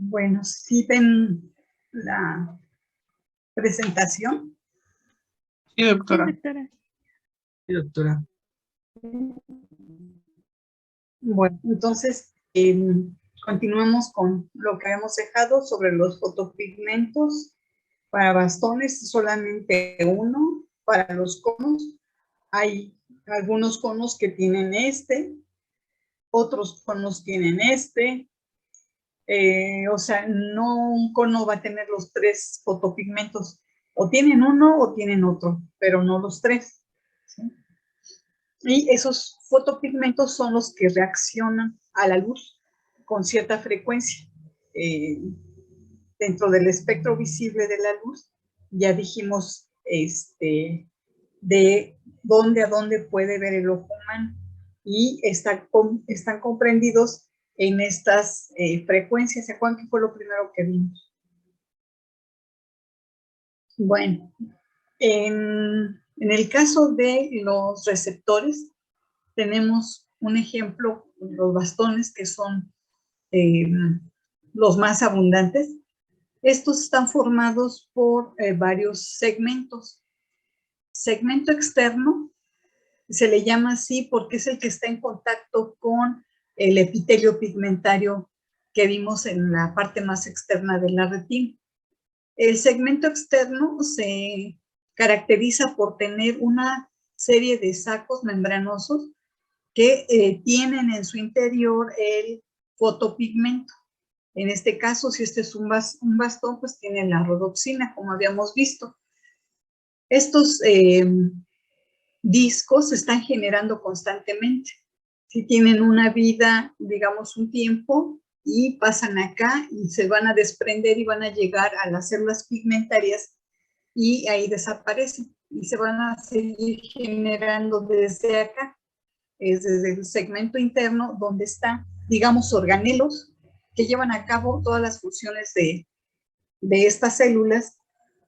Bueno, ¿sí ven la presentación? Sí, doctora. Sí, doctora. Sí, doctora. Bueno, entonces continuamos con lo que habíamos dejado sobre los fotopigmentos. Para bastones, solamente uno. Para los conos, hay algunos conos que tienen otros conos tienen o sea, no un cono va a tener los tres fotopigmentos, o tienen uno o tienen otro, pero no los tres, ¿sí? Y esos fotopigmentos son los que reaccionan a la luz con cierta frecuencia. Dentro del espectro visible de la luz, ya dijimos de dónde a dónde puede ver el ojo humano, y están comprendidos en estas frecuencias. ¿Se acuerdan qué fue lo primero que vimos? Bueno, en el caso de los receptores, tenemos un ejemplo, los bastones, que son los más abundantes. Estos están formados por varios segmentos. Segmento externo se le llama así porque es el que está en contacto con el epitelio pigmentario que vimos en la parte más externa de la retina. El segmento externo se caracteriza por tener una serie de sacos membranosos que tienen en su interior el fotopigmento. En este caso, si este es un bastón, pues tiene la rodopsina, como habíamos visto. Estos discos se están generando constantemente. Si tienen una vida, digamos, un tiempo, y pasan acá y se van a desprender y van a llegar a las células pigmentarias y ahí desaparecen y se van a seguir generando desde acá. Es desde el segmento interno donde están, digamos, organelos que llevan a cabo todas las funciones de estas células,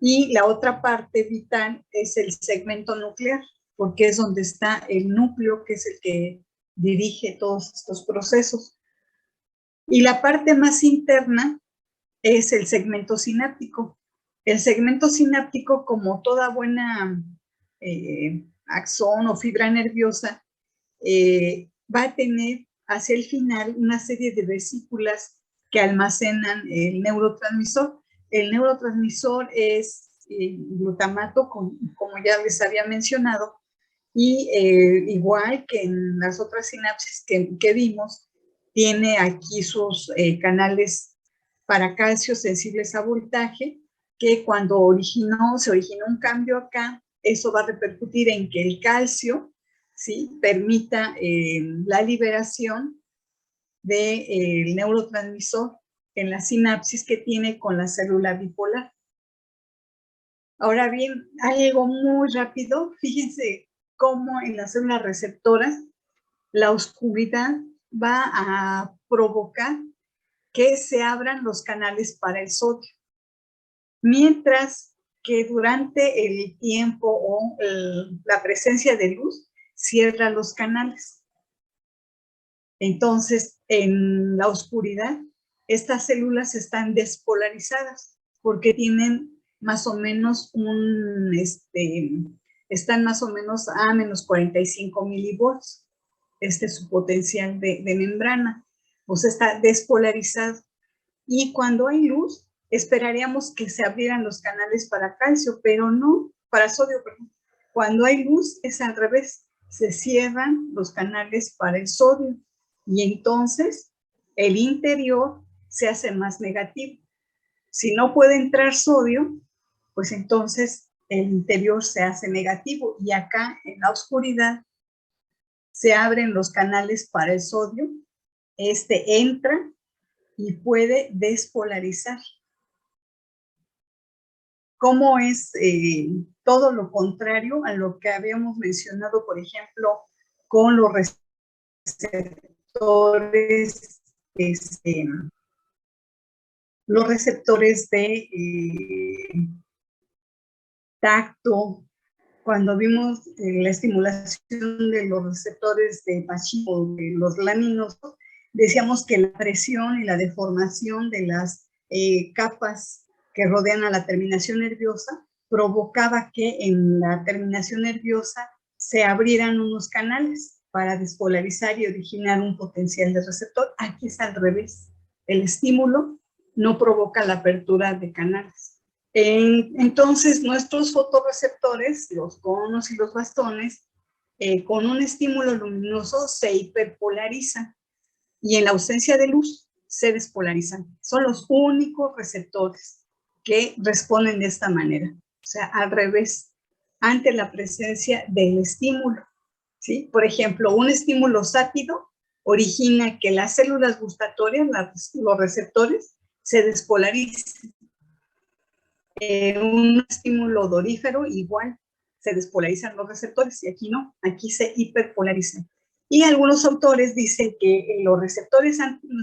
y la otra parte vital es el segmento nuclear, porque es donde está el núcleo, que es el que dirige todos estos procesos. Y la parte más interna es el segmento sináptico. El segmento sináptico, como toda buena axón o fibra nerviosa, va a tener hacia el final una serie de vesículas que almacenan el neurotransmisor. El neurotransmisor es glutamato, como ya les había mencionado, y igual que en las otras sinapsis que vimos, tiene aquí sus canales para calcio sensibles a voltaje, que cuando se originó un cambio acá, eso va a repercutir en que el calcio, ¿sí?, permita la liberación del neurotransmisor en la sinapsis que tiene con la célula bipolar. Ahora bien, algo muy rápido, fíjense cómo en las células receptoras la oscuridad va a provocar que se abran los canales para el sodio, mientras que durante el tiempo o la presencia de luz cierra los canales. Entonces, en la oscuridad, estas células están despolarizadas porque tienen más o menos están más o menos a menos 45 milivolts. Este es su potencial de membrana. O sea, está despolarizado. Y cuando hay luz, esperaríamos que se abrieran los canales para calcio, pero no, para sodio, perdón. Cuando hay luz es al revés, se cierran los canales para el sodio, y entonces el interior se hace más negativo. Si no puede entrar sodio, pues entonces el interior se hace negativo, y acá en la oscuridad se abren los canales para el sodio, este entra y puede despolarizar. ¿Cómo es todo lo contrario a lo que habíamos mencionado, por ejemplo, con los receptores, de tacto? Cuando vimos la estimulación de los receptores de Pachy o de los laminosos, decíamos que la presión y la deformación de las capas que rodean a la terminación nerviosa provocaba que en la terminación nerviosa se abrieran unos canales para despolarizar y originar un potencial de receptor. Aquí es al revés. El estímulo no provoca la apertura de canales. Entonces, nuestros fotorreceptores, los conos y los bastones, con un estímulo luminoso se hiperpolarizan y en la ausencia de luz se despolarizan. Son los únicos receptores que responden de esta manera. O sea, al revés, ante la presencia del estímulo. ¿Sí? Por ejemplo, un estímulo sátido origina que las células gustatorias, los receptores, se despolaricen. Un estímulo odorífero igual, se despolarizan los receptores y aquí no, aquí se hiperpolarizan. Y algunos autores dicen que los receptores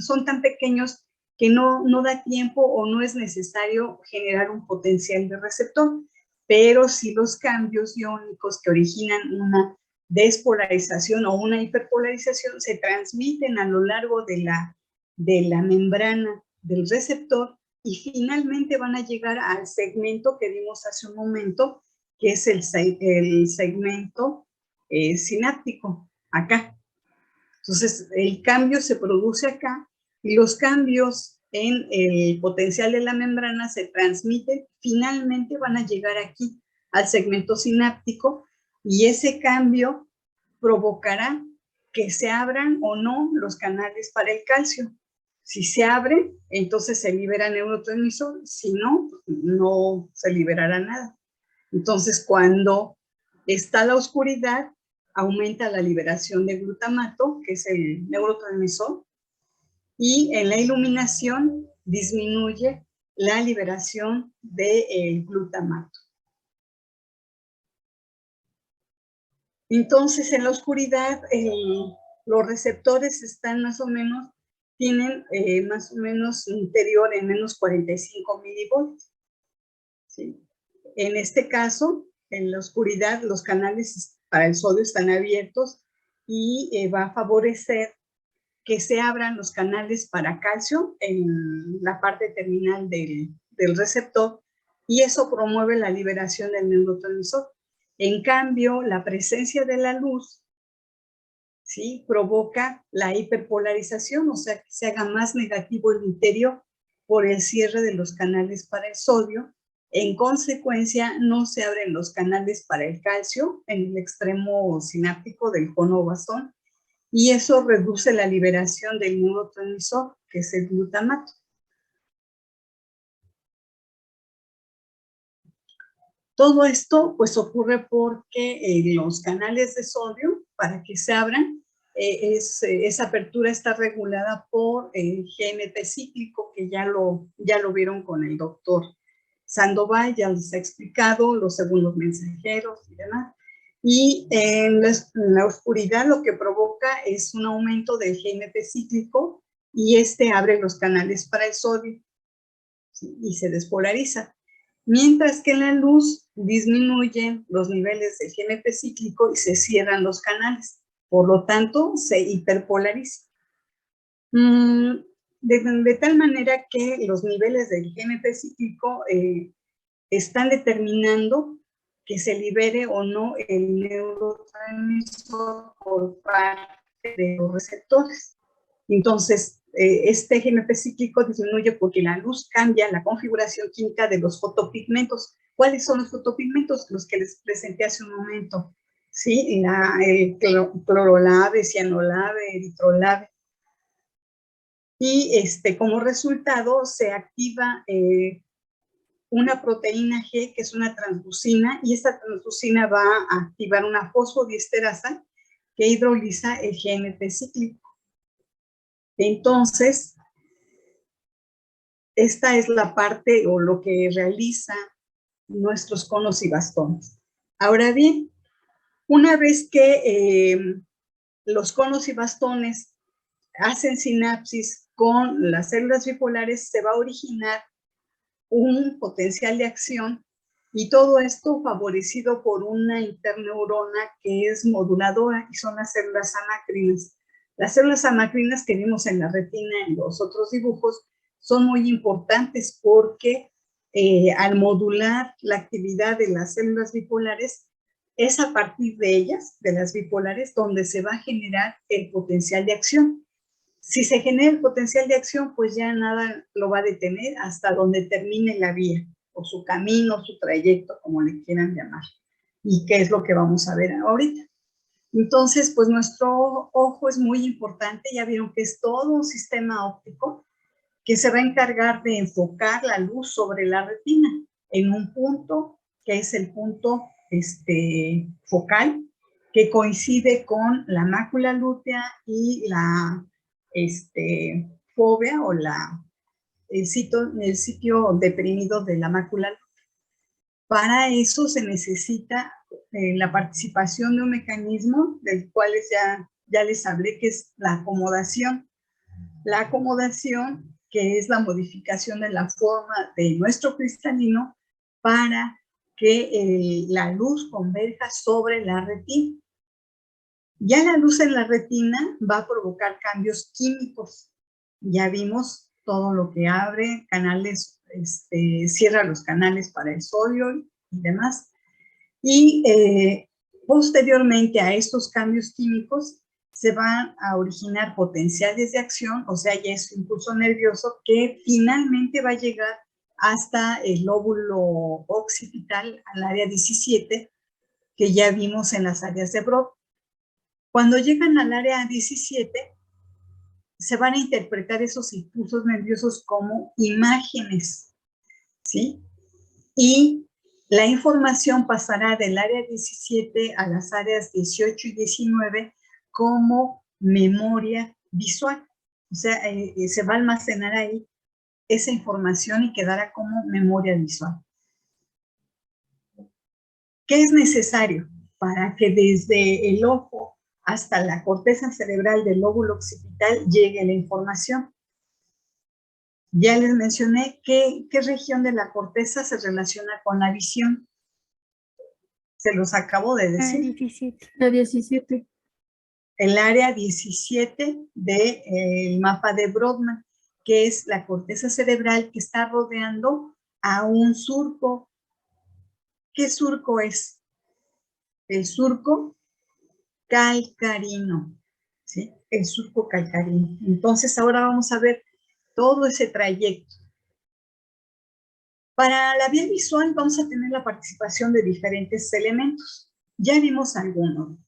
son tan pequeños que no da tiempo o no es necesario generar un potencial de receptor, pero si los cambios iónicos que originan una despolarización o una hiperpolarización se transmiten a lo largo de la membrana del receptor y finalmente van a llegar al segmento que vimos hace un momento, que es el segmento sináptico, acá. Entonces, el cambio se produce acá y los cambios en el potencial de la membrana se transmiten, finalmente van a llegar aquí al segmento sináptico y ese cambio provocará que se abran o no los canales para el calcio. Si se abre, entonces se libera neurotransmisor, si no, no se liberará nada. Entonces, cuando está la oscuridad, aumenta la liberación de glutamato, que es el neurotransmisor, y en la iluminación disminuye la liberación del glutamato. Entonces, en la oscuridad, los receptores están más o menos, tienen más o menos interior en menos 45 milivolts. ¿Sí? En este caso, en la oscuridad, los canales para el sodio están abiertos y va a favorecer que se abran los canales para calcio en la parte terminal del receptor y eso promueve la liberación del neurotransmisor. En cambio, la presencia de la luz, ¿sí?, provoca la hiperpolarización, o sea, que se haga más negativo el interior por el cierre de los canales para el sodio. En consecuencia, no se abren los canales para el calcio en el extremo sináptico del cono bastón y eso reduce la liberación del neurotransmisor, que es el glutamato. Todo esto pues ocurre porque los canales de sodio, para que se abran, esa apertura está regulada por el GNP cíclico, que ya lo vieron con el doctor Sandoval, ya les ha explicado los segundos mensajeros y demás. Y en la oscuridad lo que provoca es un aumento del GNP cíclico y este abre los canales para el sodio, ¿sí?, y se despolariza. Mientras que en la luz disminuyen los niveles del GNP cíclico y se cierran los canales. Por lo tanto, se hiperpolariza. De tal manera que los niveles del GNP cíclico están determinando que se libere o no el neurotransmisor por parte de los receptores. Entonces, este GNP cíclico disminuye porque la luz cambia la configuración química de los fotopigmentos. ¿Cuáles son los fotopigmentos? Los que les presenté hace un momento. ¿Sí? El clorolave, cianolave, eritrolave. Y como resultado se activa una proteína G, que es una transducina, y esta transducina va a activar una fosfodiesterasa que hidroliza el GNP cíclico. Entonces, esta es la parte o lo que realiza nuestros conos y bastones. Ahora bien, una vez que los conos y bastones hacen sinapsis con las células bipolares, se va a originar un potencial de acción y todo esto favorecido por una interneurona que es moduladora y son las células anácrinas. Las células amacrinas que vimos en la retina en los otros dibujos son muy importantes porque al modular la actividad de las células bipolares, es a partir de ellas, de las bipolares, donde se va a generar el potencial de acción. Si se genera el potencial de acción, pues ya nada lo va a detener hasta donde termine la vía, o su camino, su trayecto, como le quieran llamar. ¿Y qué es lo que vamos a ver ahorita? Entonces, pues nuestro ojo es muy importante. Ya vieron que es todo un sistema óptico que se va a encargar de enfocar la luz sobre la retina en un punto que es el punto focal, que coincide con la mácula lútea y la fóvea o el sitio deprimido de la mácula lútea. Para eso se necesita la participación de un mecanismo del cual ya les hablé, que es la acomodación. La acomodación, que es la modificación de la forma de nuestro cristalino para que la luz converja sobre la retina. Ya la luz en la retina va a provocar cambios químicos. Ya vimos todo lo que abre, canales, cierra los canales para el sodio y demás. Y posteriormente a estos cambios químicos se van a originar potenciales de acción, o sea, ya es un impulso nervioso que finalmente va a llegar hasta el lóbulo occipital, al área 17, que ya vimos en las áreas de Broca. Cuando llegan al área 17, se van a interpretar esos impulsos nerviosos como imágenes, ¿sí? Y la información pasará del área 17 a las áreas 18 y 19 como memoria visual. O sea, se va a almacenar ahí esa información y quedará como memoria visual. ¿Qué es necesario para que desde el ojo hasta la corteza cerebral del lóbulo occipital llegue la información? Ya les mencioné qué región de la corteza se relaciona con la visión. Se los acabo de decir. 17. La 17. El área 17 del mapa de Brodmann, que es la corteza cerebral que está rodeando a un surco. ¿Qué surco es? El surco calcarino, ¿sí? El surco calcarino. Entonces ahora vamos a ver todo ese trayecto. Para la vía visual vamos a tener la participación de diferentes elementos. Ya vimos algunos.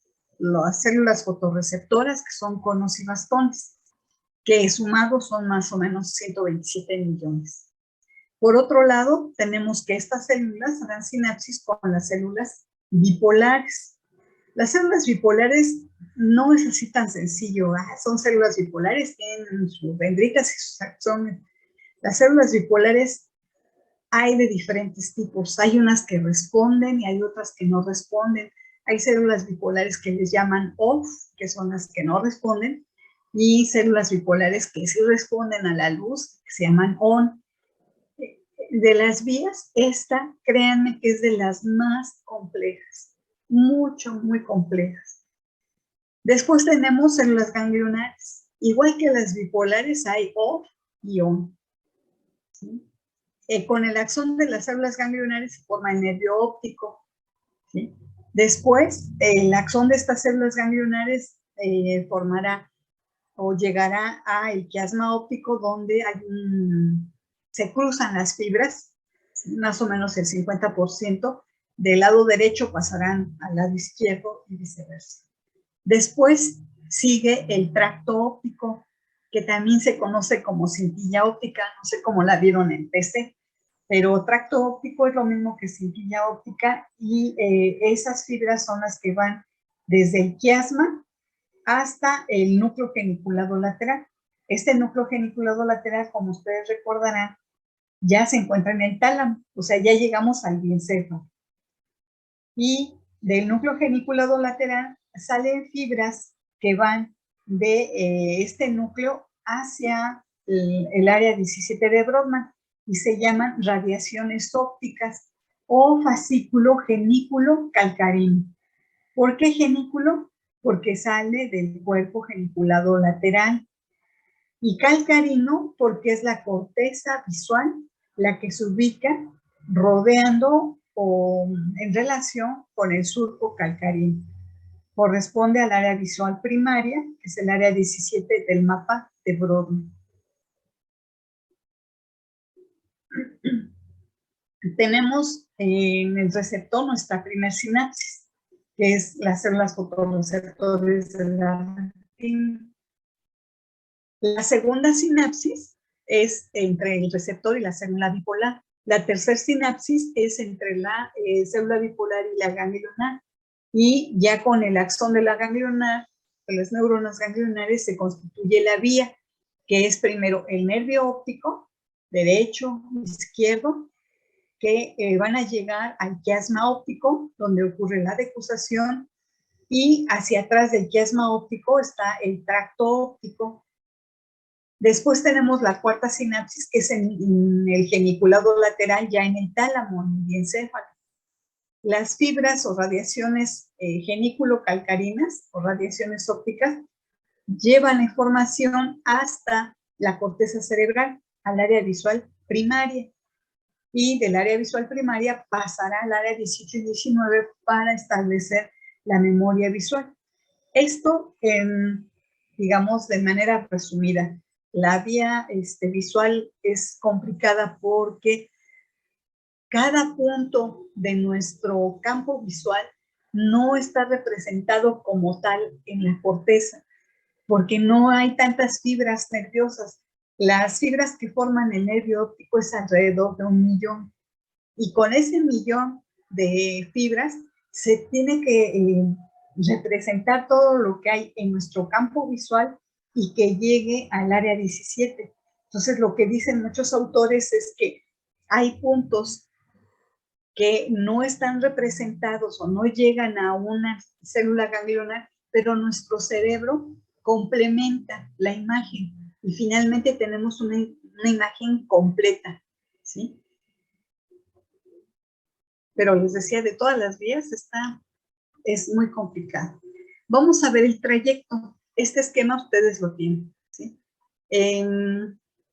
Las células fotorreceptoras, que son conos y bastones, que sumados son más o menos 127 millones. Por otro lado, tenemos que estas células harán sinapsis con las células bipolares. Las células bipolares no es así tan sencillo. Son células bipolares, tienen sus dendritas y sus axones. Las células bipolares hay de diferentes tipos. Hay unas que responden y hay otras que no responden. Hay células bipolares que les llaman off, que son las que no responden, y células bipolares que sí responden a la luz, que se llaman on. De las vías, esta, créanme que es de las más complejas, muy complejas. Después tenemos células ganglionares. Igual que las bipolares, hay off y on. ¿Sí? Con el axón de las células ganglionares se forma el nervio óptico, ¿sí? Después, el axón de estas células ganglionares formará o llegará al quiasma óptico, donde se cruzan las fibras, más o menos el 50%, del lado derecho pasarán al lado izquierdo y viceversa. Después sigue el tracto óptico, que también se conoce como cintilla óptica, no sé cómo la vieron en PC, pero tracto óptico es lo mismo que cintilla óptica, y esas fibras son las que van desde el quiasma hasta el núcleo geniculado lateral. Este núcleo geniculado lateral, como ustedes recordarán, ya se encuentra en el tálamo, o sea, ya llegamos al diencéfalo. Y del núcleo geniculado lateral salen fibras que van de este núcleo hacia el área 17 de Brodmann y se llaman radiaciones ópticas o fascículo genículo calcarino. ¿Por qué genículo? porque sale del cuerpo geniculado lateral. Y calcarino, porque es la corteza visual la que se ubica rodeando o en relación con el surco calcarino. Corresponde al área visual primaria, que es el área 17 del mapa de Brodmann. Tenemos en el receptor nuestra primera sinapsis, que es las células fotorreceptores de la retina. La segunda sinapsis es entre el receptor y la célula bipolar. La tercera sinapsis es entre la célula bipolar y la ganglionar. Y ya con el axón de la ganglionar, de las neuronas ganglionares, se constituye la vía, que es primero el nervio óptico, derecho, izquierdo, que van a llegar al quiasma óptico, donde ocurre la decusación, y hacia atrás del quiasma óptico está el tracto óptico. Después tenemos la cuarta sinapsis, que es en el geniculado lateral, ya en el tálamo, en el diencéfalo. Las fibras o radiaciones genículo-calcarinas o radiaciones ópticas llevan la información hasta la corteza cerebral, al área visual primaria. Y del área visual primaria pasará al área 18 y 19 para establecer la memoria visual. Esto, digamos, de manera resumida. La vía visual es complicada porque cada punto de nuestro campo visual no está representado como tal en la corteza, porque no hay tantas fibras nerviosas. Las fibras que forman el nervio óptico es alrededor de 1 millón. Y con ese 1 millón de fibras se tiene que representar todo lo que hay en nuestro campo visual y que llegue al área 17. Entonces, lo que dicen muchos autores es que hay puntos que no están representados o no llegan a una célula ganglionar, pero nuestro cerebro complementa la imagen y finalmente tenemos una imagen completa, ¿sí? Pero les decía, de todas las vías es muy complicado. Vamos a ver el trayecto. Este esquema ustedes lo tienen, ¿sí?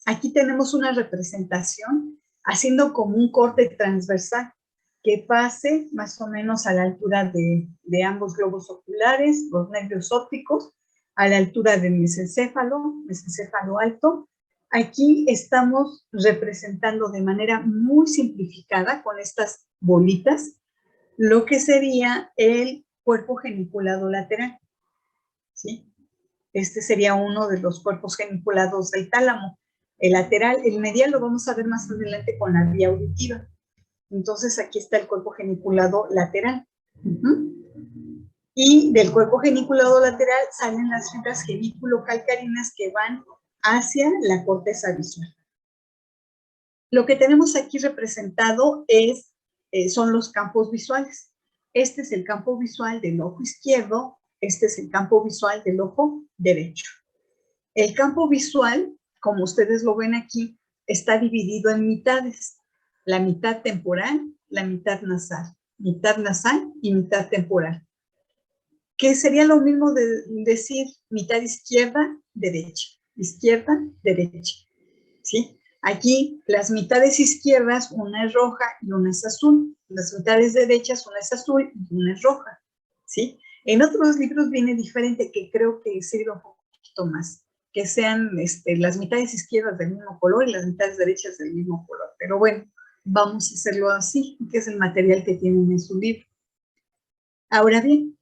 Aquí tenemos una representación haciendo como un corte transversal que pase más o menos a la altura de ambos globos oculares, los nervios ópticos, a la altura del mesencéfalo alto. Aquí estamos representando de manera muy simplificada con estas bolitas lo que sería el cuerpo geniculado lateral, ¿sí? Este sería uno de los cuerpos geniculados del tálamo. El lateral, el medial lo vamos a ver más adelante con la vía auditiva. Entonces aquí está el cuerpo geniculado lateral. Y del cuerpo geniculado lateral salen las fibras genículo-calcarinas que van hacia la corteza visual. Lo que tenemos aquí representado son los campos visuales. Este es el campo visual del ojo izquierdo, este es el campo visual del ojo derecho. El campo visual, como ustedes lo ven aquí, está dividido en mitades. La mitad temporal, la mitad nasal y mitad temporal. Que sería lo mismo de decir mitad izquierda, derecha, ¿sí? Aquí las mitades izquierdas, una es roja y una es azul. Las mitades derechas, una es azul y una es roja, ¿sí? En otros libros viene diferente, que creo que sirve un poquito más, que sean las mitades izquierdas del mismo color y las mitades derechas del mismo color. Pero bueno, vamos a hacerlo así, que es el material que tienen en su libro. Ahora bien,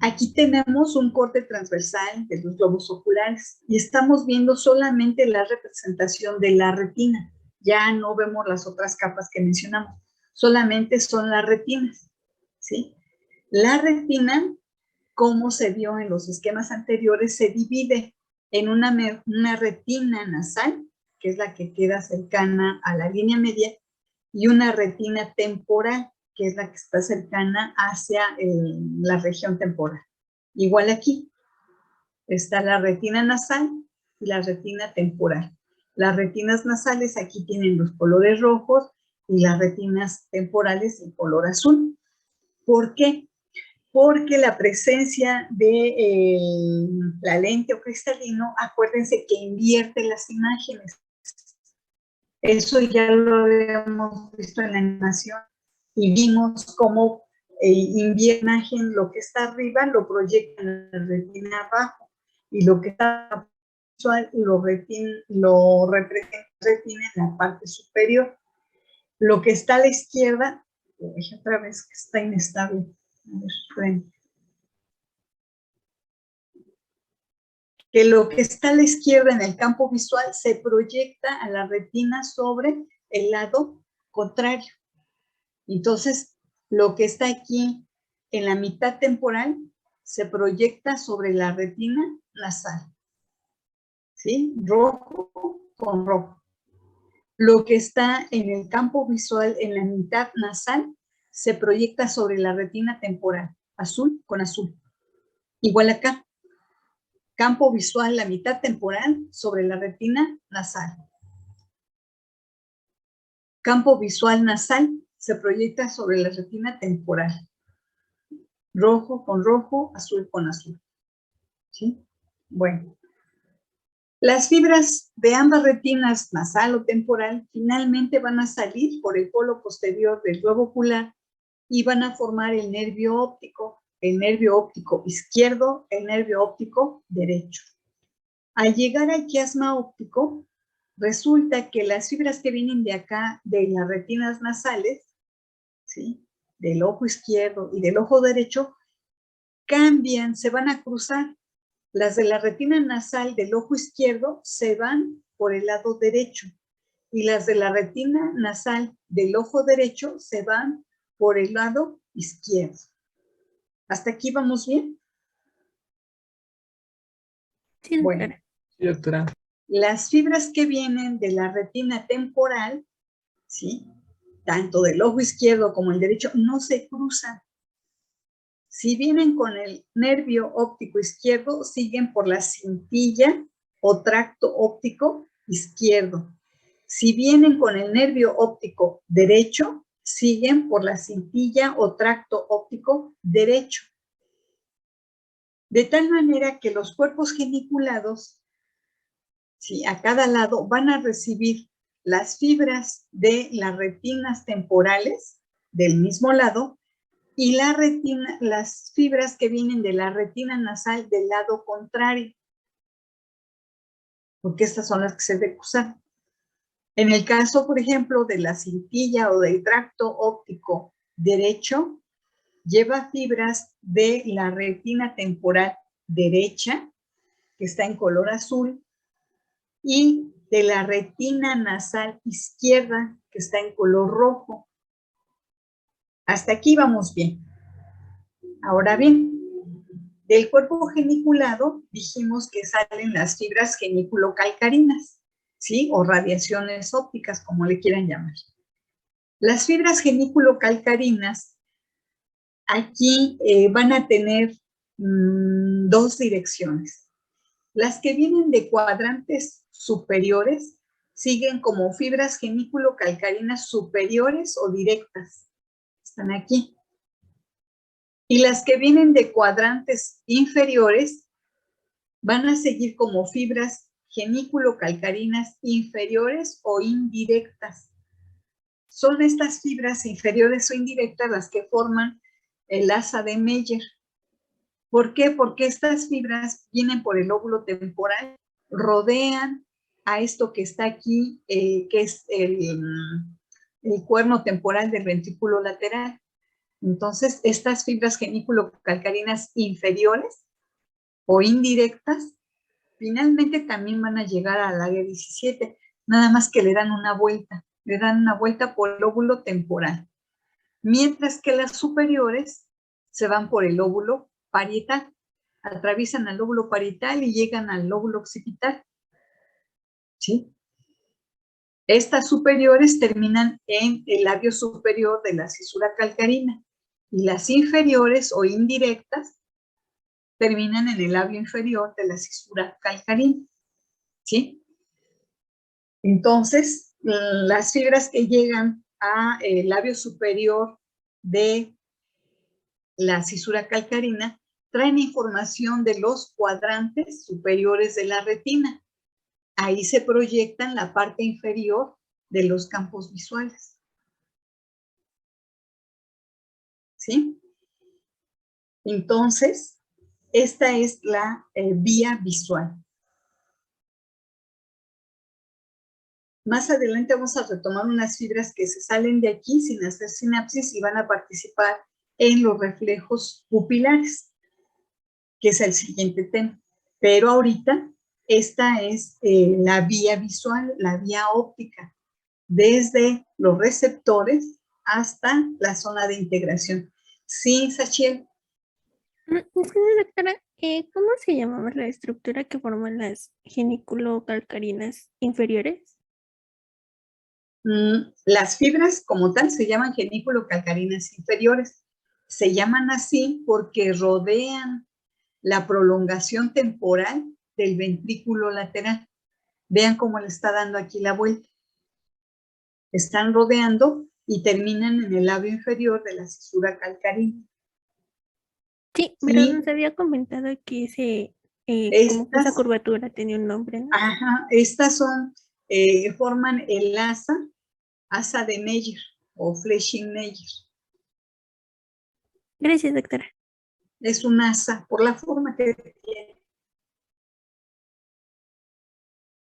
aquí tenemos un corte transversal de los globos oculares y estamos viendo solamente la representación de la retina. Ya no vemos las otras capas que mencionamos, solamente son las retinas, ¿sí? La retina, como se vio en los esquemas anteriores, se divide en una retina nasal, que es la que queda cercana a la línea media, y una retina temporal, que es la que está cercana hacia la región temporal. Igual aquí está la retina nasal y la retina temporal. Las retinas nasales aquí tienen los colores rojos y las retinas temporales el color azul. ¿Por qué? porque la presencia de la lente o cristalino, acuérdense que invierte las imágenes. Eso ya lo habíamos visto en la animación y vimos cómo invierte la imagen, lo que está arriba lo proyecta en la retina abajo y lo que está visual lo representa la retina en la parte superior. Lo que está a la izquierda, otra vez que está inestable. A ver, que lo que está a la izquierda en el campo visual se proyecta a la retina sobre el lado contrario. Entonces, lo que está aquí en la mitad temporal se proyecta sobre la retina nasal. ¿Sí? Rojo con rojo. Lo que está en el campo visual en la mitad nasal se proyecta sobre la retina temporal. Azul con azul. Igual acá. Campo visual, la mitad temporal, sobre la retina nasal. Campo visual nasal se proyecta sobre la retina temporal. Rojo con rojo, azul con azul. ¿Sí? Bueno. Las fibras de ambas retinas, nasal o temporal, finalmente van a salir por el polo posterior del globo ocular y van a formar el nervio óptico izquierdo, el nervio óptico derecho. Al llegar al quiasma óptico, resulta que las fibras que vienen de acá, de las retinas nasales, ¿sí?, del ojo izquierdo y del ojo derecho, cambian, se van a cruzar. Las de la retina nasal del ojo izquierdo se van por el lado derecho y las de la retina nasal del ojo derecho se van por el lado izquierdo. ¿Hasta aquí vamos bien? Sí, Bueno. Sí, doctora. Las fibras que vienen de la retina temporal, ¿sí?, tanto del ojo izquierdo como el derecho, no se cruzan. Si vienen con el nervio óptico izquierdo, siguen por la cintilla o tracto óptico izquierdo. Si vienen con el nervio óptico derecho, siguen por la cintilla o tracto óptico derecho. De tal manera que los cuerpos geniculados, ¿sí?, a cada lado van a recibir las fibras de las retinas temporales del mismo lado y las fibras que vienen de la retina nasal del lado contrario, porque estas son las que se deben usar. En el caso, por ejemplo, de la cintilla o del tracto óptico derecho, lleva fibras de la retina temporal derecha, que está en color azul, y de la retina nasal izquierda, que está en color rojo. Hasta aquí vamos bien. Ahora bien, del cuerpo geniculado dijimos que salen las fibras geniculocalcarinas, ¿sí? O radiaciones ópticas, como le quieran llamar. Las fibras geniculocalcarinas aquí van a tener dos direcciones. Las que vienen de cuadrantes superiores siguen como fibras geniculocalcarinas superiores o directas. Están aquí. Y las que vienen de cuadrantes inferiores van a seguir como fibras geniculocalcarinas inferiores o indirectas. Son estas fibras inferiores o indirectas las que forman el asa de Meyer. ¿Por qué? Porque estas fibras vienen por el lóbulo temporal, rodean a esto que está aquí, que es el cuerno temporal del ventrículo lateral. Entonces, estas fibras geniculocalcarinas inferiores o indirectas, finalmente también van a llegar al área 17, nada más que le dan una vuelta por el lóbulo temporal, mientras que las superiores se van por el lóbulo parietal, atraviesan el lóbulo parietal y llegan al lóbulo occipital, ¿sí? Estas superiores terminan en el labio superior de la cisura calcarina y las inferiores o indirectas terminan en el labio inferior de la cisura calcarina, ¿sí? Entonces, las fibras que llegan al labio superior de la cisura calcarina, traen información de los cuadrantes superiores de la retina. Ahí se proyectan la parte inferior de los campos visuales. ¿Sí? Entonces, esta es la vía visual. Más adelante vamos a retomar unas fibras que se salen de aquí sin hacer sinapsis y van a participar en los reflejos pupilares, que es el siguiente tema. Pero ahorita, esta es la vía visual, la vía óptica, desde los receptores hasta la zona de integración. Sí, Sachiel. Doctora, ¿cómo se llamaba la estructura que forman las geniculocalcarinas inferiores? Las fibras como tal se llaman geniculocalcarinas inferiores. Se llaman así porque rodean la prolongación temporal del ventrículo lateral. Vean cómo le está dando aquí la vuelta. Están rodeando y terminan en el labio inferior de la cisura calcarina. Sí, pero nos había comentado que como que esa curvatura tenía un nombre, ¿no? Ajá, estas son, forman el asa de Meyer o Flesching-Meyer. Gracias, doctora. Es un asa por la forma que tiene.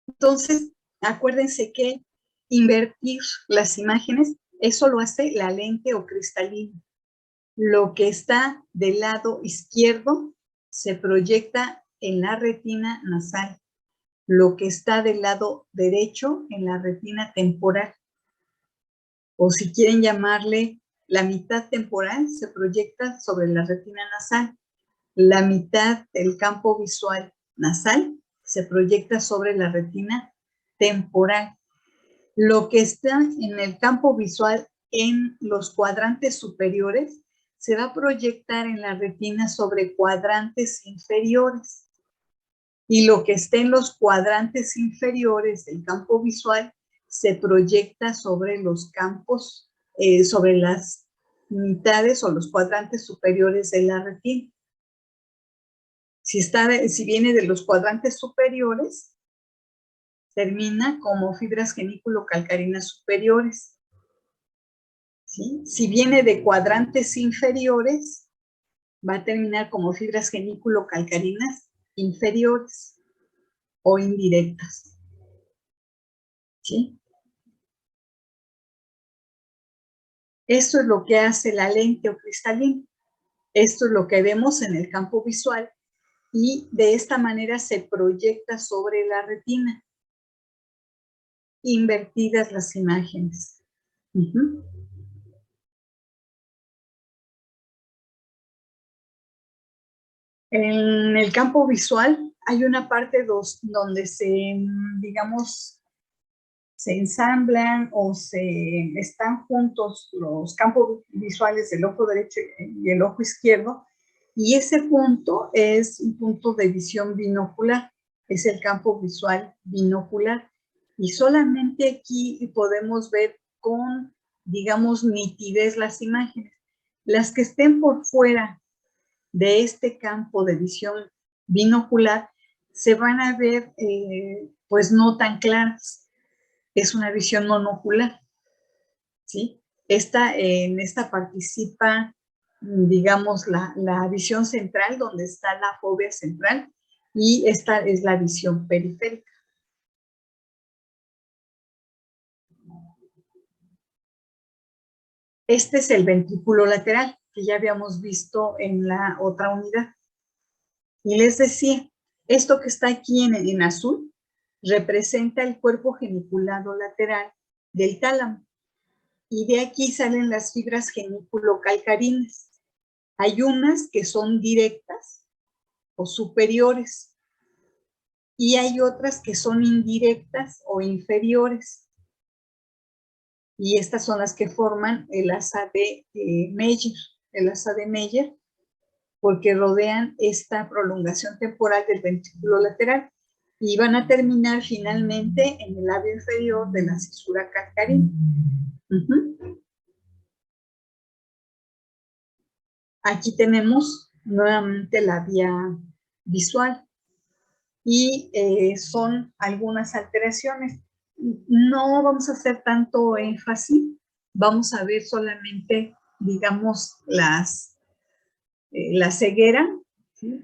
Entonces, acuérdense que invertir las imágenes, eso lo hace la lente o cristalina. Lo que está del lado izquierdo se proyecta en la retina nasal. Lo que está del lado derecho en la retina temporal. O si quieren llamarle la mitad temporal, se proyecta sobre la retina nasal. La mitad del campo visual nasal se proyecta sobre la retina temporal. Lo que está en el campo visual en los cuadrantes superiores se va a proyectar en la retina sobre cuadrantes inferiores. Y lo que esté en los cuadrantes inferiores del campo visual se proyecta sobre los campos, sobre las mitades o los cuadrantes superiores de la retina. Si viene de los cuadrantes superiores, termina como fibras geniculocalcarinas superiores. ¿Sí? Si viene de cuadrantes inferiores, va a terminar como fibras geniculocalcarinas inferiores o indirectas. ¿Sí? Esto es lo que hace la lente o cristalina. Esto es lo que vemos en el campo visual y de esta manera se proyecta sobre la retina. Invertidas las imágenes. En el campo visual hay una parte donde digamos, se ensamblan o están juntos los campos visuales del ojo derecho y el ojo izquierdo, y ese punto es un punto de visión binocular, es el campo visual binocular, y solamente aquí podemos ver con, digamos, nitidez las imágenes. Las que estén por fuera de este campo de visión binocular se van a ver pues no tan claras. Es una visión monocular, ¿sí? En esta participa, digamos, la visión central, donde está la fóvea central, y esta es la visión periférica. Este es el ventrículo lateral, que ya habíamos visto en la otra unidad. Y les decía, esto que está aquí en azul representa el cuerpo geniculado lateral del tálamo. Y de aquí salen las fibras geniculocalcarinas. Hay unas que son directas o superiores y hay otras que son indirectas o inferiores. Y estas son las que forman el asa de Meyer, porque rodean esta prolongación temporal del ventrículo lateral y van a terminar finalmente en el labio inferior de la cisura calcarina. Aquí tenemos nuevamente la vía visual y son algunas alteraciones. No vamos a hacer tanto énfasis, vamos a ver solamente, digamos, la ceguera, ¿sí?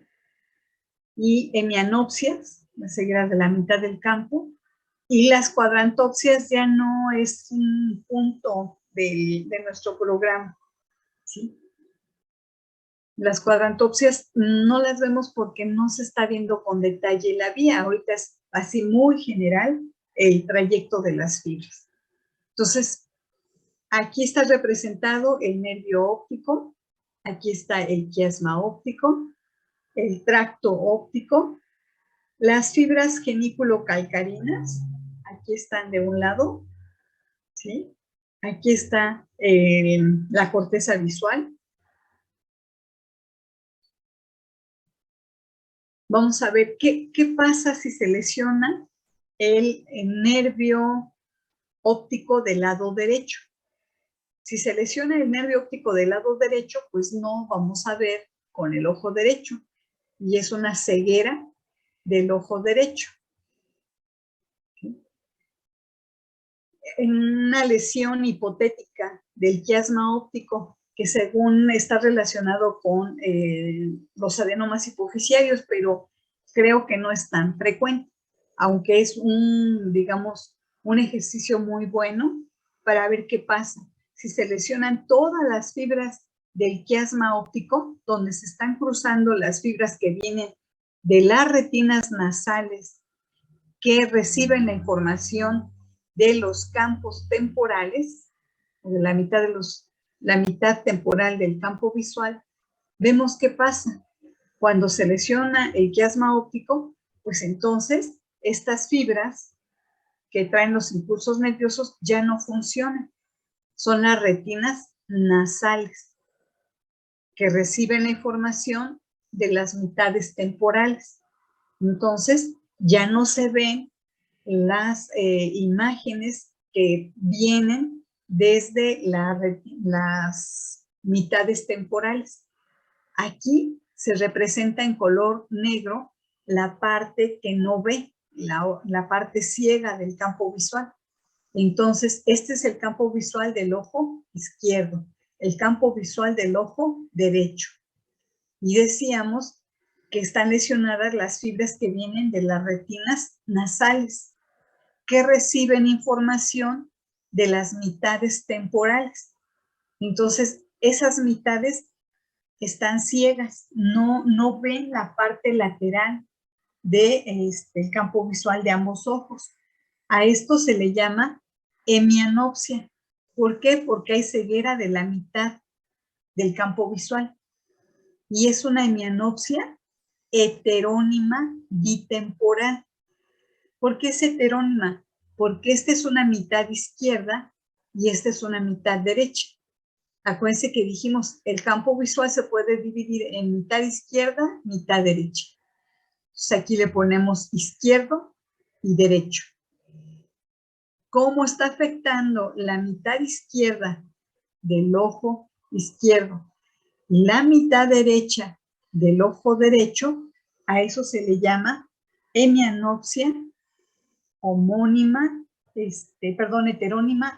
Y hemianopsias, la ceguera de la mitad del campo, y las cuadrantopsias ya no es un punto de nuestro programa, ¿sí? Las cuadrantopsias no las vemos porque no se está viendo con detalle la vía. Ahorita es así muy general el trayecto de las fibras. Entonces, aquí está representado el nervio óptico, aquí está el quiasma óptico, el tracto óptico, las fibras genículo-calcarinas, aquí están de un lado, ¿sí? Aquí está la corteza visual. Vamos a ver qué pasa si se lesiona el nervio óptico del lado derecho. Si se lesiona el nervio óptico del lado derecho, pues no vamos a ver con el ojo derecho. Y es una ceguera del ojo derecho. En una lesión hipotética del quiasma óptico, que según está relacionado con los adenomas hipofisiarios, pero creo que no es tan frecuente, aunque es digamos, un ejercicio muy bueno para ver qué pasa. Si se lesionan todas las fibras del quiasma óptico, donde se están cruzando las fibras que vienen de las retinas nasales que reciben la información de los campos temporales, de la mitad temporal del campo visual, vemos qué pasa. Cuando se lesiona el quiasma óptico, pues entonces estas fibras que traen los impulsos nerviosos ya no funcionan. Son las retinas nasales que reciben la información de las mitades temporales. Entonces, ya no se ven las imágenes que vienen desde las mitades temporales. Aquí se representa en color negro la parte que no ve, la parte ciega del campo visual. Entonces, este es el campo visual del ojo izquierdo, el campo visual del ojo derecho. Y decíamos que están lesionadas las fibras que vienen de las retinas nasales, que reciben información de las mitades temporales. Entonces, esas mitades están ciegas, no ven la parte lateral del campo visual de ambos ojos. A esto se le llama hemianopsia. ¿Por qué? Porque hay ceguera de la mitad del campo visual. Y es una hemianopsia heterónima bitemporal. ¿Por qué es heterónima? Porque esta es una mitad izquierda y esta es una mitad derecha. Acuérdense que dijimos, el campo visual se puede dividir en mitad izquierda, mitad derecha. Entonces aquí le ponemos izquierdo y derecho. ¿Cómo está afectando la mitad izquierda del ojo izquierdo y la mitad derecha del ojo derecho? A eso se le llama hemianopsia heterónima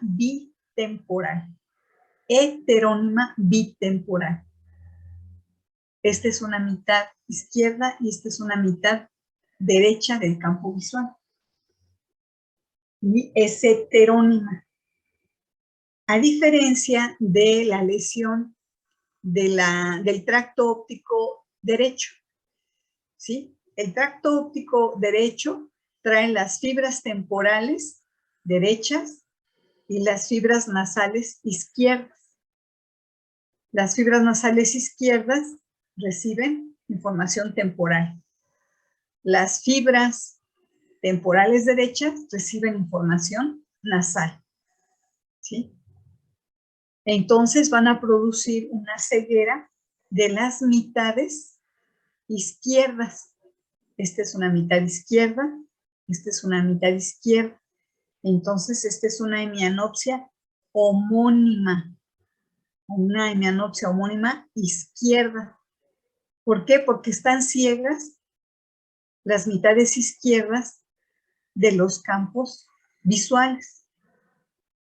bitemporal. Heterónima bitemporal. Esta es una mitad izquierda y esta es una mitad derecha del campo visual. Y es heterónima. A diferencia de la lesión del tracto óptico derecho. ¿Sí? El tracto óptico derecho trae las fibras temporales derechas y las fibras nasales izquierdas. Las fibras nasales izquierdas reciben información temporal. Las fibras temporales derechas reciben información nasal. ¿Sí? Entonces van a producir una ceguera de las mitades izquierdas. Esta es una mitad izquierda, esta es una mitad izquierda. Entonces, esta es una hemianopsia homónima. una hemianopsia homónima izquierda. ¿Por qué? Porque están ciegas las mitades izquierdas de los campos visuales.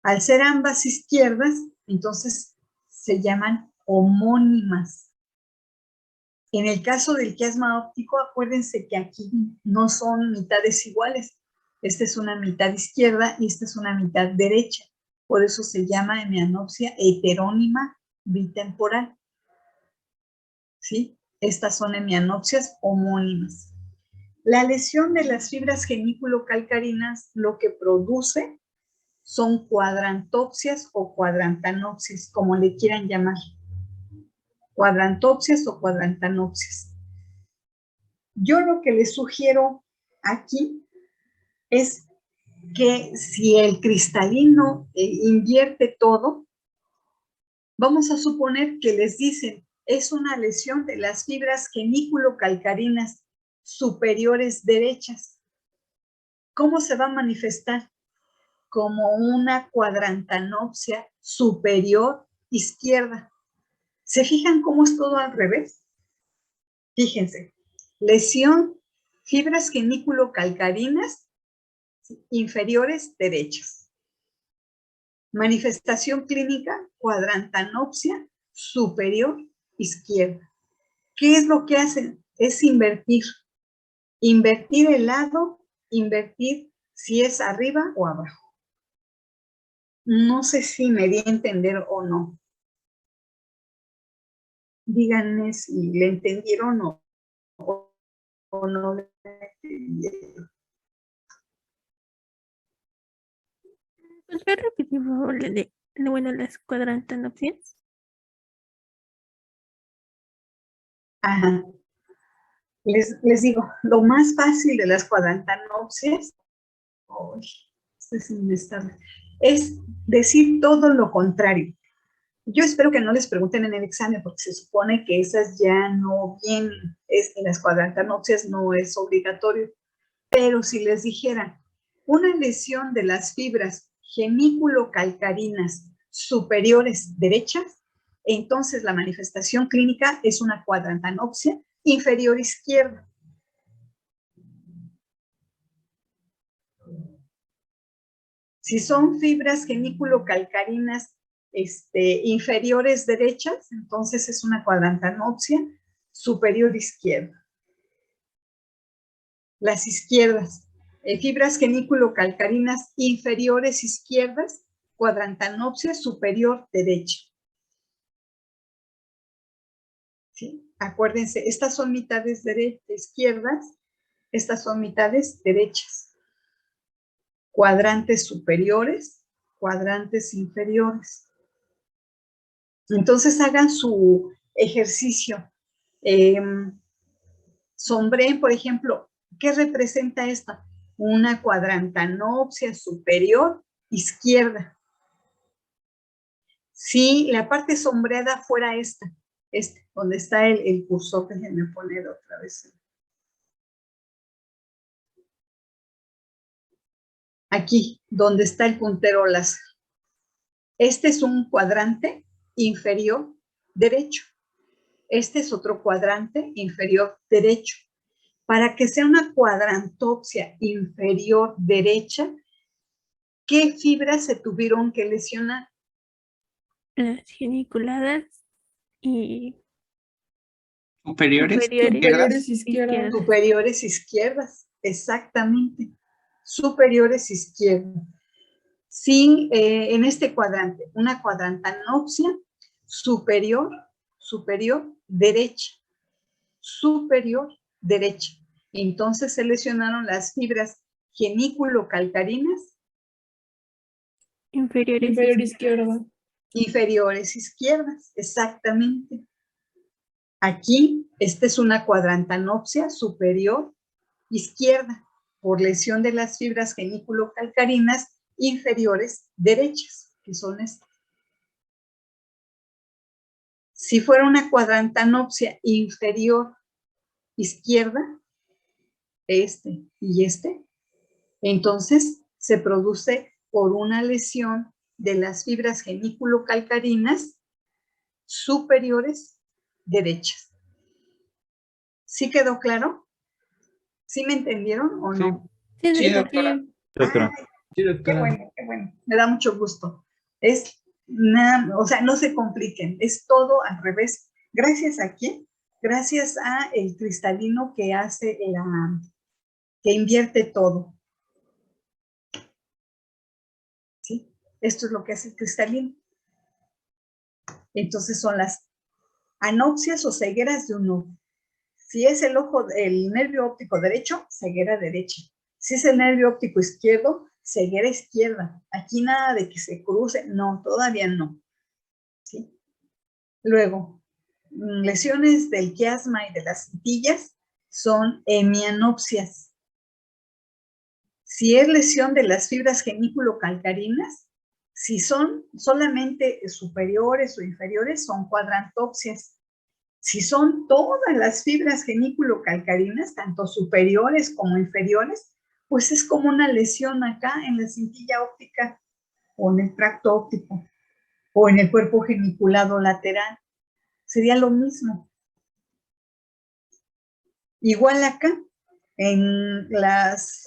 Al ser ambas izquierdas, entonces se llaman homónimas. En el caso del quiasma óptico, acuérdense que aquí no son mitades iguales. Esta es una mitad izquierda y esta es una mitad derecha. Por eso se llama hemianopsia heterónima bitemporal. ¿Sí? Estas son hemianopsias homónimas. La lesión de las fibras genículo-calcarinas lo que produce son cuadrantopsias o cuadrantanopsias, como le quieran llamar. Cuadrantopsias o cuadrantanopsias. Yo lo que les sugiero aquí es que si el cristalino invierte todo, vamos a suponer que les dicen, es una lesión de las fibras genículo-calcarinas superiores derechas. ¿Cómo se va a manifestar? Como una cuadrantanopsia superior izquierda. ¿Se fijan cómo es todo al revés? Fíjense, lesión, fibras genículo-calcarinas inferiores derechas. Manifestación clínica, cuadrantanopsia superior izquierda. ¿Qué es lo que hacen? Es invertir. Invertir el lado, invertir si es arriba o abajo. No sé si me di a entender o no. Díganme si le entendieron o no le entendieron. ¿Puedes repetir, por favor, bueno, las cuadrantanopsias? Ajá. Les digo, lo más fácil de las cuadrantanopsias es decir todo lo contrario. Yo espero que no les pregunten en el examen, porque se supone que esas ya no vienen. En las cuadrantanopsias no es obligatorio. Pero si les dijera, una lesión de las fibras genículo-calcarinas superiores derechas, entonces la manifestación clínica es una cuadrantanopsia inferior izquierda. Si son fibras genículo-calcarinas inferiores derechas, entonces es una cuadrantanopsia superior izquierda. Las izquierdas, fibras genículo-calcarinas inferiores izquierdas, cuadrantanopsia superior derecha. ¿Sí? Acuérdense, estas son mitades izquierdas, estas son mitades derechas. Cuadrantes superiores, cuadrantes inferiores. Entonces hagan su ejercicio. Sombreen, por ejemplo, ¿qué representa esta? Una cuadrantanopsia superior izquierda. Si la parte sombreada fuera esta, donde está el cursor, déjenme poner otra vez. Aquí, donde está el puntero láser. Este es un cuadrante inferior derecho. Este es otro cuadrante inferior derecho. Para que sea una cuadrantopsia inferior derecha, ¿qué fibras se tuvieron que lesionar? Las geniculadas y Superiores izquierdas. Superiores izquierdas, exactamente. Superiores izquierdas. Sí, en este cuadrante, una cuadrantanopsia superior derecha. Superior derecha. Entonces se lesionaron las fibras genículo-calcarinas Inferiores izquierdas. Inferiores izquierdas, exactamente. Aquí, esta es una cuadrantanopsia superior izquierda por lesión de las fibras genículo-calcarinas inferiores derechas, que son estas. Si fuera una cuadrantanopsia inferior izquierda, este y este, entonces se produce por una lesión de las fibras genículo-calcarinas superiores derechas. ¿Sí quedó claro? ¿Sí me entendieron o no? Sí, Sí, doctora. doctora. Doctora. Sí, Qué doctora. bueno, qué bueno. Me da mucho gusto. Es nada, o sea, no se compliquen, es todo al revés. ¿Gracias a quién? Gracias a el cristalino que hace que invierte todo. ¿Sí? Esto es lo que hace el cristalino. Entonces son las anopsias o cegueras de un ojo. Si es el nervio óptico derecho, ceguera derecha. Si es el nervio óptico izquierdo, ceguera izquierda. Aquí nada de que se cruce, no, todavía no. ¿Sí? Luego, lesiones del quiasma y de las cintillas son hemianopsias. Si es lesión de las fibras genículo-calcarinas, si son solamente superiores o inferiores, son cuadrantopsias. Si son todas las fibras genículo-calcarinas, tanto superiores como inferiores, pues es como una lesión acá en la cintilla óptica o en el tracto óptico o en el cuerpo geniculado lateral. Sería lo mismo. Igual acá, en las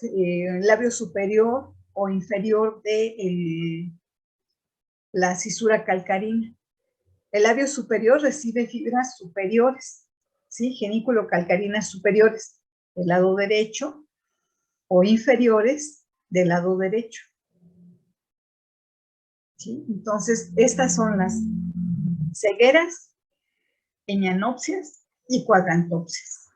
labio superior o inferior de la cisura calcarina. El labio superior recibe fibras superiores, ¿sí? Genículo-calcarinas superiores del lado derecho o inferiores del lado derecho. ¿Sí? Entonces, estas son las cegueras, hemianopsias y cuadrantopsias.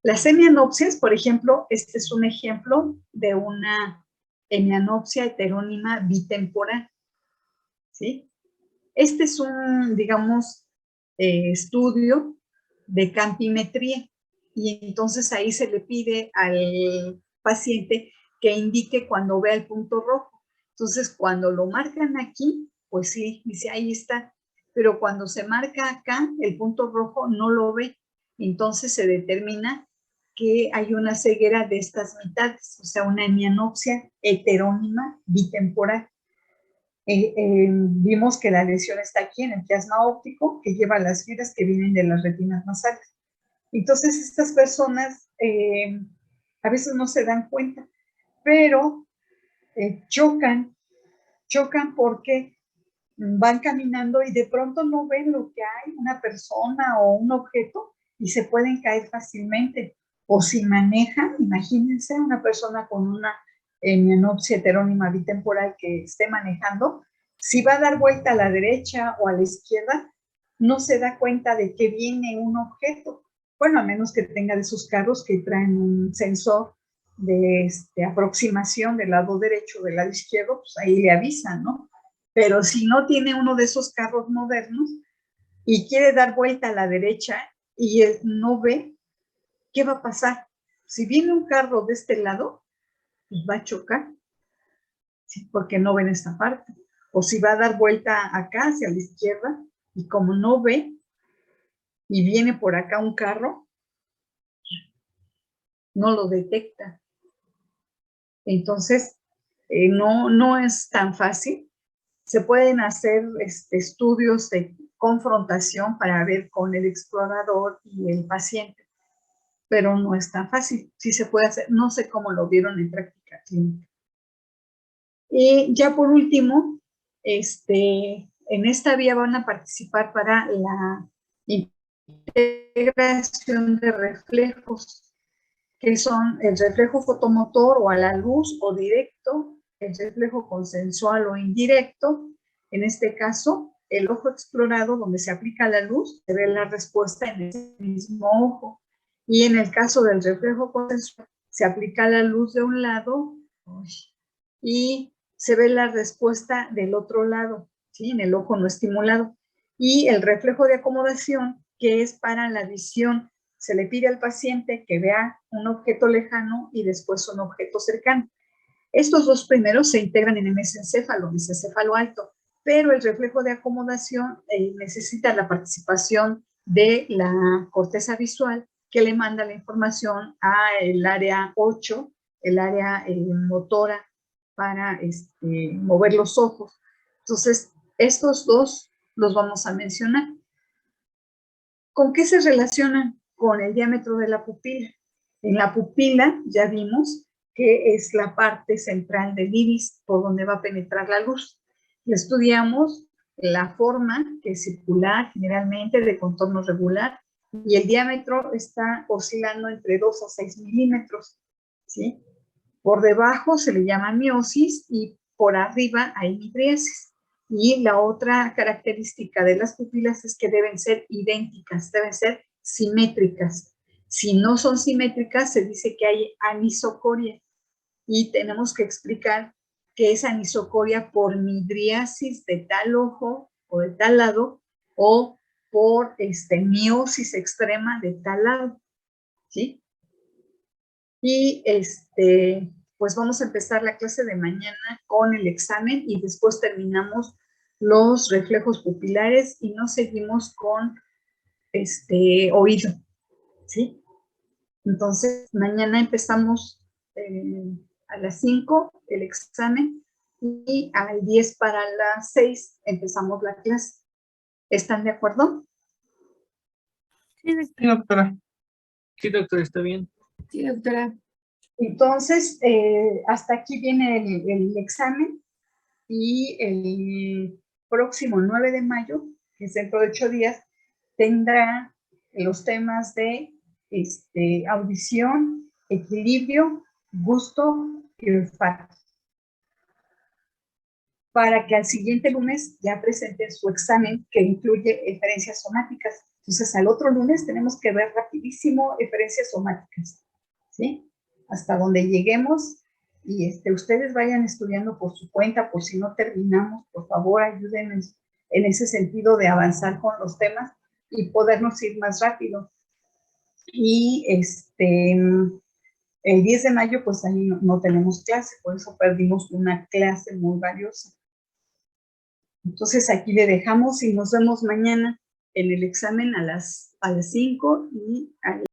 Las hemianopsias, por ejemplo, este es un ejemplo de una hemianopsia heterónima bitemporal. ¿Sí? Este es un, digamos, estudio de campimetría y entonces ahí se le pide al paciente que indique cuando vea el punto rojo. Entonces, cuando lo marcan aquí, pues sí, dice, ahí está. Pero cuando se marca acá, el punto rojo no lo ve. Entonces se determina que hay una ceguera de estas mitades, o sea, una hemianopsia heterónima bitemporal. Vimos que la lesión está aquí en el quiasma óptico, que lleva las fibras que vienen de las retinas nasales. Entonces, estas personas a veces no se dan cuenta, pero chocan porque van caminando y de pronto no ven lo que hay, una persona o un objeto, y se pueden caer fácilmente. O si manejan, imagínense una persona con una hemianopsia heterónima bitemporal que esté manejando, si va a dar vuelta a la derecha o a la izquierda, no se da cuenta de que viene un objeto. Bueno, a menos que tenga de esos carros que traen un sensor de aproximación del lado derecho o del lado izquierdo, pues ahí le avisan, ¿no? Pero si no tiene uno de esos carros modernos y quiere dar vuelta a la derecha y no ve, ¿qué va a pasar? Si viene un carro de este lado, pues va a chocar, ¿sí? Porque no ve en esta parte. O si va a dar vuelta acá hacia la izquierda y como no ve y viene por acá un carro, no lo detecta. Entonces, no es tan fácil. Se pueden hacer estudios de confrontación para ver con el explorador y el paciente, pero no es tan fácil. Sí se puede hacer, no sé cómo lo vieron en práctica clínica. Y ya por último, en esta vía van a participar para la integración de reflejos, que son el reflejo fotomotor o a la luz o directo, el reflejo consensual o indirecto. En este caso, el ojo explorado, donde se aplica la luz, se ve la respuesta en ese mismo ojo. Y en el caso del reflejo consensual, se aplica la luz de un lado y se ve la respuesta del otro lado, ¿sí? En el ojo no estimulado. Y el reflejo de acomodación, que es para la visión, se le pide al paciente que vea un objeto lejano y después un objeto cercano. Estos dos primeros se integran en el mesencéfalo alto, pero el reflejo de acomodación necesita la participación de la corteza visual, que le manda la información al área 8, el área motora, para mover los ojos. Entonces, Estos dos los vamos a mencionar. ¿Con qué se relacionan? Con el diámetro de la pupila. En la pupila ya vimos que es la parte central del iris por donde va a penetrar la luz. Estudiamos la forma, que es circular, generalmente de contorno regular, y el diámetro está oscilando entre 2 a 6 milímetros, ¿sí? Por debajo se le llama miosis y por arriba hay midriasis. Y la otra característica de las pupilas es que deben ser idénticas, deben ser simétricas. Si no son simétricas, se dice que hay anisocoria. Y tenemos que explicar qué es anisocoria por midriasis de tal ojo o de tal lado, o por miosis extrema de tal lado, ¿sí? Y pues vamos a empezar la clase de mañana con el examen y después terminamos los reflejos pupilares y nos seguimos con oído, ¿sí? Entonces, mañana empezamos a las 5 el examen y al 10 para las 6 empezamos la clase. ¿Están de acuerdo? Sí, doctora. Sí, doctora. Sí, doctora, está bien. Sí, doctora. Entonces, hasta aquí viene el examen y el próximo 9 de mayo, que es dentro de 8 días, tendrá los temas de audición, equilibrio, gusto y olfato. Para que al siguiente lunes ya presenten su examen que incluye referencias somáticas. Entonces, al otro lunes tenemos que ver rapidísimo referencias somáticas, ¿sí? Hasta donde lleguemos y ustedes vayan estudiando por su cuenta, por si no terminamos, por favor, ayúdenme en ese sentido de avanzar con los temas y podernos ir más rápido. Y el 10 de mayo, pues ahí no tenemos clase, por eso perdimos una clase muy valiosa. Entonces aquí le dejamos y nos vemos mañana en el examen a las 5 y a